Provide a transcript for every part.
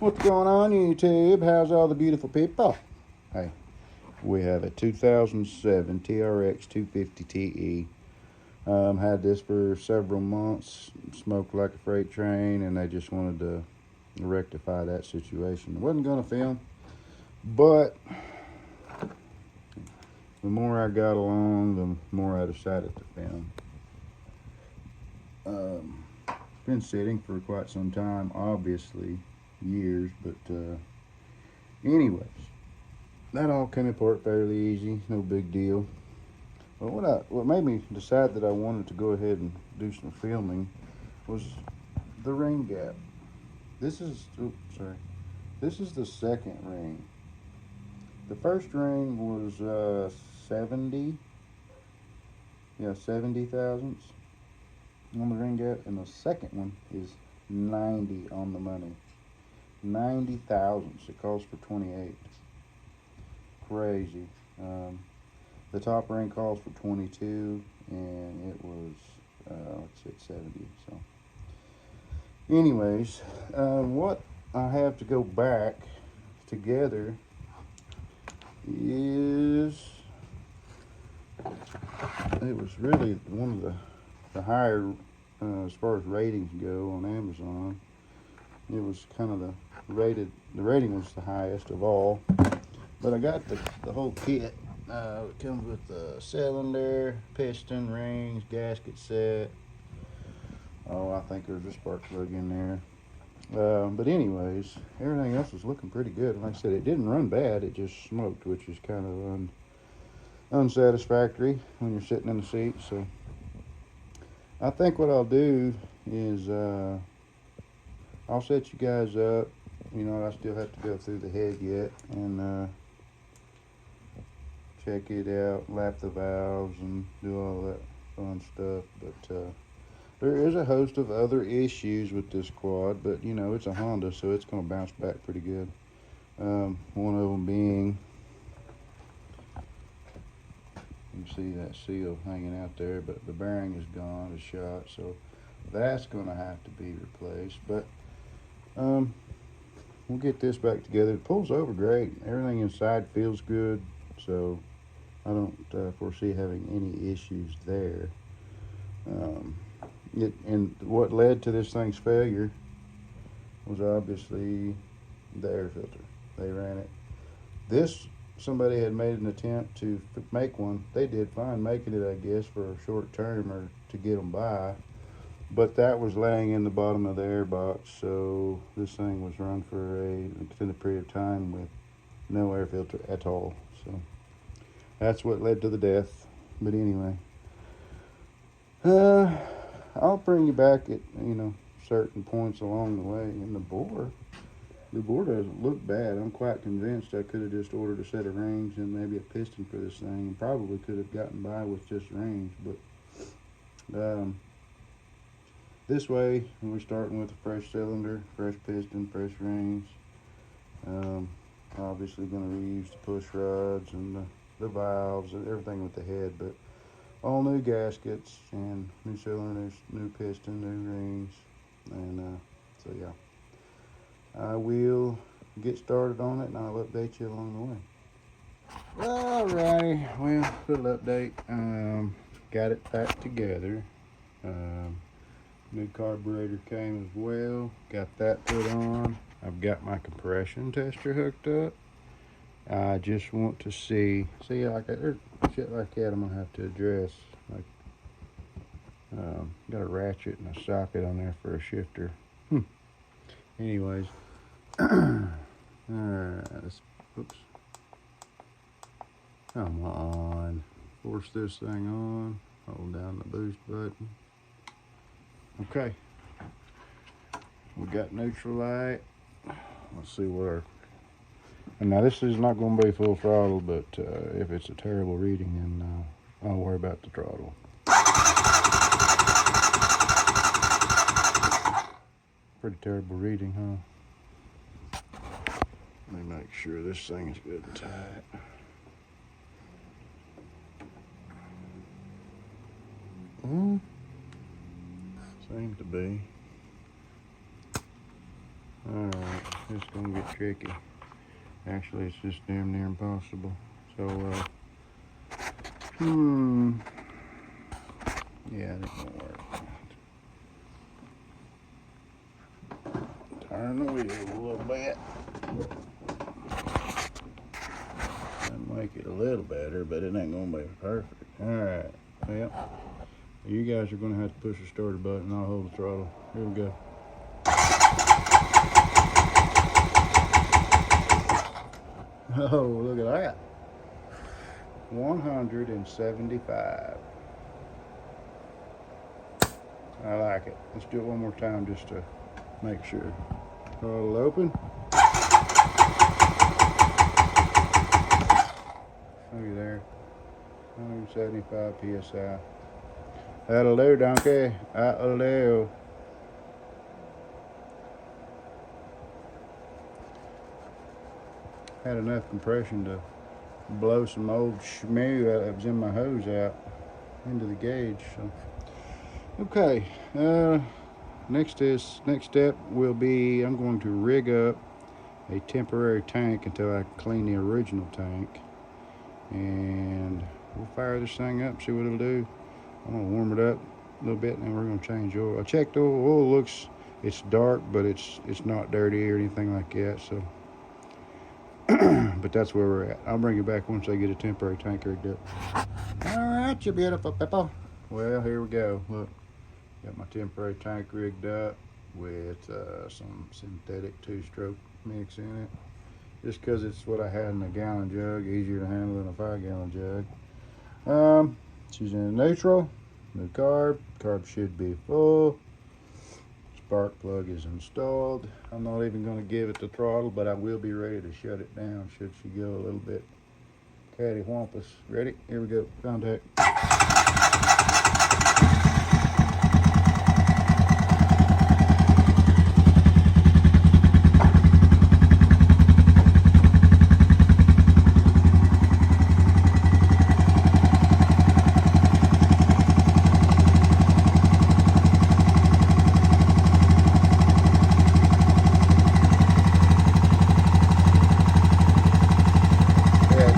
What's going on, YouTube? How's all the beautiful people? Hey, we have a 2007 TRX250TE. Had this for several months, smoked like a freight train, and I just wanted to rectify that situation. I wasn't going to film, but the more I got along, the more I decided to film. It's been sitting for quite some time, obviously, years, but anyways, that all came apart fairly easy, no big deal. But what made me decide that I wanted to go ahead and do some filming was the ring gap. This is the second ring. The first ring was 70 thousandths on the ring gap, and the second one is 90 on the money. 90 thousandths. It calls for 28. Crazy. The top ring calls for 22, and it was let's see, 70. So, anyways, what I have to go back together is, it was really one of the higher as far as ratings go on Amazon. It was kind of the rating was the highest of all, but I got the whole kit. It comes with the cylinder, piston, rings, gasket set. Oh, I think there's a spark plug in there. But anyways, everything else was looking pretty good. Like I said, it didn't run bad. It just smoked, which is kind of unsatisfactory when you're sitting in the seat. So I think what I'll do is I'll set you guys up. You know, I still have to go through the head yet and check it out, lap the valves, and do all that fun stuff. But there is a host of other issues with this quad, but you know, it's a Honda, so it's going to bounce back pretty good. One of them being, you can see that seal hanging out there, but the bearing is gone, it's shot, so that's going to have to be replaced. But we'll get this back together. It pulls over great. Everything inside feels good, so I don't foresee having any issues there. And what led to this thing's failure was obviously the air filter. They ran it. Somebody had made an attempt to make one. They did fine making it, I guess, for a short term or to get them by. But that was laying in the bottom of the air box, so this thing was run for an extended period of time with no air filter at all. So that's what led to the death. But anyway, I'll bring you back at, you know, certain points along the way. And the bore doesn't look bad. I'm quite convinced I could have just ordered a set of rings and maybe a piston for this thing, and probably could have gotten by with just rings. But this way, we're starting with a fresh cylinder, fresh piston, fresh rings. Obviously going to reuse the push rods and the valves and everything with the head, but all new gaskets and new cylinders, new piston, new rings, and so yeah, I will get started on it and I'll update you along the way. Alrighty, well, little update. Got it back together. New carburetor came as well. Got that put on. I've got my compression tester hooked up. I just want to see like there's shit like that I'm gonna have to address. Like, got a ratchet and a socket on there for a shifter. Anyways, alright, oops. Come on, force this thing on. Hold down the boost button. Okay, we got neutral light. Let's see where. And now this is not going to be full throttle, but if it's a terrible reading, then I'll worry about the throttle. Pretty terrible reading, huh? Let me make sure this thing is good and tight. Seems to be. Alright. It's gonna get tricky. Actually, it's just damn near impossible. So, yeah, that won't work. Turn the wheel a little bit. That'll make it a little better, but it ain't gonna be perfect. Alright, well, you guys are gonna have to push the starter button and I'll hold the throttle. Here we go. Oh, look at that. 175. I like it. Let's do it one more time just to make sure. Throttle open. Look at there. 175 PSI. That'll do, donkey. That'll do. Had enough compression to blow some old schmoo that was in my hose out into the gauge. So, okay. Next step will be I'm going to rig up a temporary tank until I clean the original tank, and we'll fire this thing up, see what it'll do. I'm gonna warm it up a little bit, and then we're gonna change oil. I checked oil. Oil looks, it's dark, but it's not dirty or anything like that. So. But that's where we're at. I'll bring you back once I get a temporary tank rigged up. All right, you beautiful people. Well, here we go. Look, got my temporary tank rigged up with some synthetic 2-stroke mix in it. Just because it's what I had in a gallon jug, easier to handle than a 5-gallon jug. She's in neutral, no carb. Carb should be full. Spark plug is installed. I'm not even going to give it the throttle, but I will be ready to shut it down should she go a little bit cattywampus. Ready? Here we go. Contact.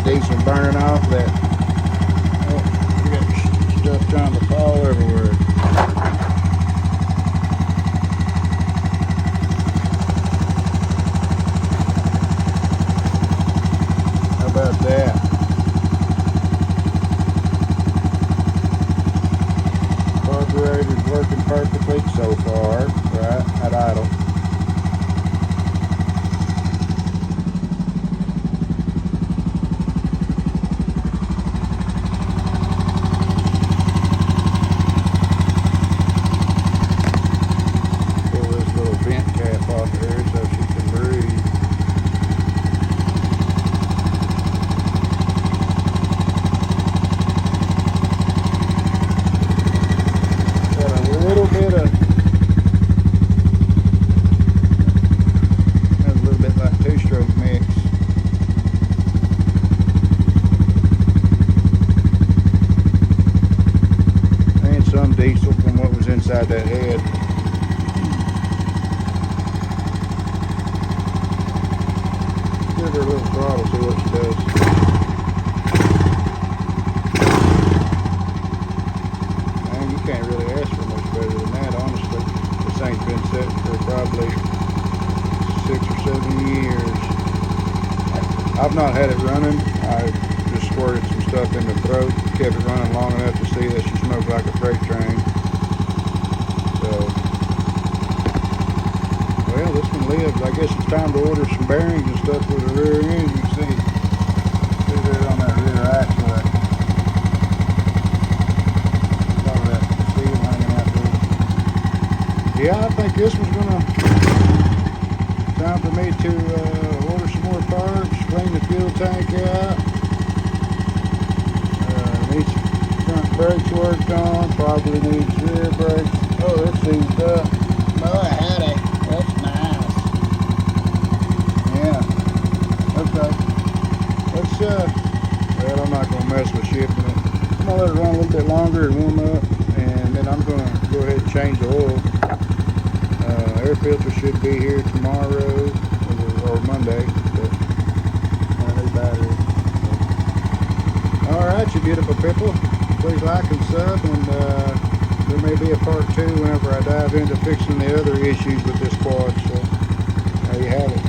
Diesel burning off that. Oh, we got stuff trying to fall everywhere. How about that? Carburetor's working perfectly so far, right? At idle. Diesel from what was inside that head. Give her a little throttle, see what she does. Man, you can't really ask for much better than that, honestly. This thing's been set for probably 6 or 7 years. I've not had it running. I just squirted some stuff in the throat, kept it running long enough to see that she smoked like a freight train. So, well, this one lives. I guess it's time to order some bearings and stuff for the rear end. You can see there on that rear axle. Some of that steel hanging out there. Yeah, I think this one's gonna. Time for me to order some more parts, clean the fuel tank out. Needs front brakes worked on, probably needs rear brakes. Oh, this seems up. Oh, I had it. That's nice. Yeah. Okay. Let's, well, I'm not going to mess with shifting it. I'm going to let it run a little bit longer and warm up, and then I'm going to go ahead and change the oil. Air filter should be here tomorrow. We'll right, you beautiful people. Please like and sub, and there may be a part 2 whenever I dive into fixing the other issues with this quad. So there you have it.